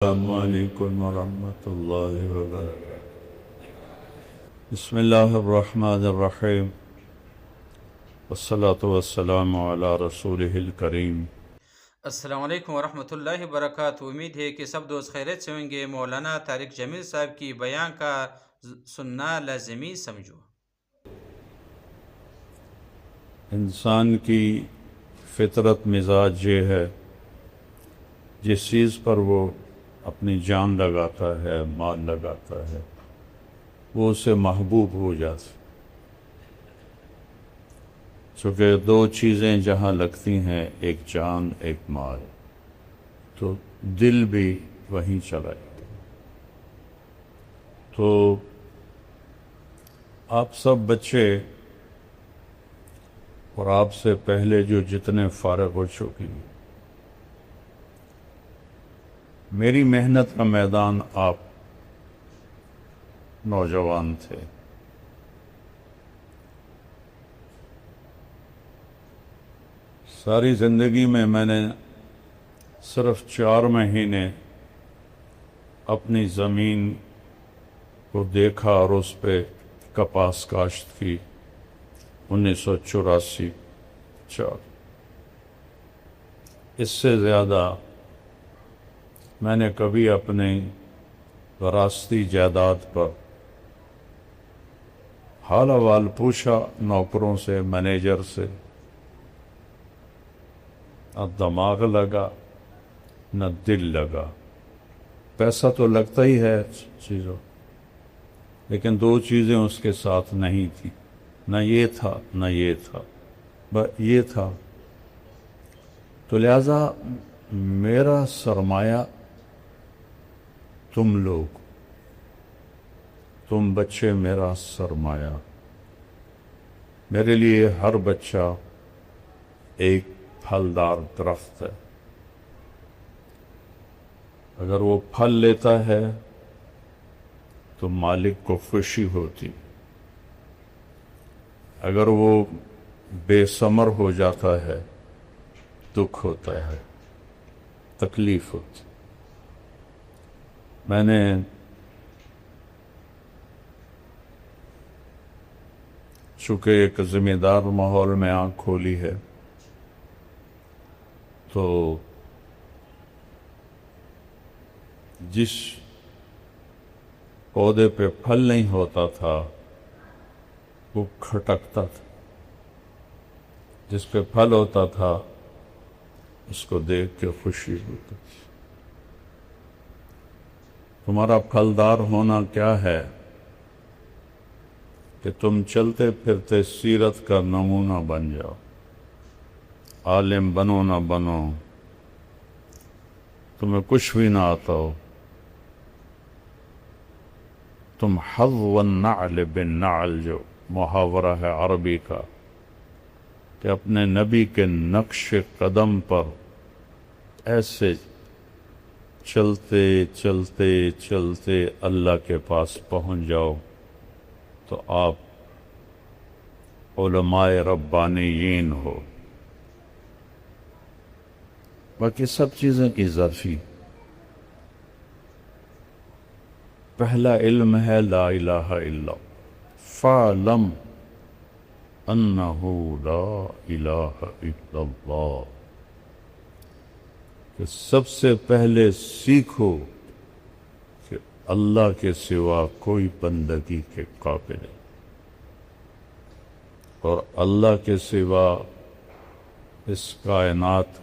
السلام علیکم ورحمۃ اللہ وبرکاتہ۔ بسم اللہ الرحمن الرحیم، والصلاة والسلام علی رسولہ الکریم۔ السلام علیکم ورحمۃ اللہ وبرکاتہ۔ امید ہے کہ سب دوست خیریت سے ہوں گے۔ مولانا طارق جمیل صاحب کی بیان کا سننا لازمی سمجھو۔ انسان کی فطرت مزاج یہ ہے، جس چیز پر وہ اپنی جان لگاتا ہے، مال لگاتا ہے، وہ اسے محبوب ہو جاتی۔ چونکہ دو چیزیں جہاں لگتی ہیں، ایک جان ایک مال، تو دل بھی وہیں چلا جاتا۔ تو آپ سب بچے اور آپ سے پہلے جو جتنے فارغ ہو چکے ہیں، میری محنت کا میدان آپ نوجوان تھے۔ ساری زندگی میں نے صرف 4 مہینے اپنی زمین کو دیکھا اور اس پہ کپاس کاشت کی، 1984 4۔ اس سے زیادہ میں نے کبھی اپنی وراثتی جائیداد پر حال احوال پوچھا نوکروں سے، مینیجر سے، نہ دماغ لگا نہ دل لگا۔ پیسہ تو لگتا ہی ہے چیزوں، لیکن 2 چیزیں اس کے ساتھ نہیں تھی، نہ یہ تھا نہ یہ تھا، بس یہ تھا۔ تو لہذا میرا سرمایہ تم لوگ، تم بچے میرا سرمایہ۔ میرے لیے ہر بچہ ایک پھلدار درخت ہے۔ اگر وہ پھل لیتا ہے تو مالک کو خوشی ہوتی، اگر وہ بے ثمر ہو جاتا ہے دکھ ہوتا ہے، تکلیف ہوتی۔ میں نے چونکہ ایک ذمہ دار ماحول میں آنکھ کھولی ہے، تو جس پودے پہ پھل نہیں ہوتا تھا وہ کھٹکتا تھا، جس پہ پھل ہوتا تھا اس کو دیکھ کے خوشی ہوتی۔ تمہارا پھلدار ہونا کیا ہے کہ تم چلتے پھرتے سیرت کا نمونہ بن جاؤ۔ عالم بنو نہ بنو، تمہیں کچھ بھی نہ آتا ہو، تم حظو النعل بالنعل، جو محاورہ ہے عربی کا، کہ اپنے نبی کے نقش قدم پر ایسے چلتے چلتے چلتے اللہ کے پاس پہنچ جاؤ تو آپ علماء ربانیین ہو۔ باقی سب چیزیں کی ظرفی۔ پہلا علم ہے لا الہ الا اللہ، فَاعْلَمْ أَنَّهُ لَا إِلَٰهَ إِلَّا اللَّهُ، کہ سب سے پہلے سیکھو کہ اللہ کے سوا کوئی بندگی کے قابل ہے، اور اللہ کے سوا اس کائنات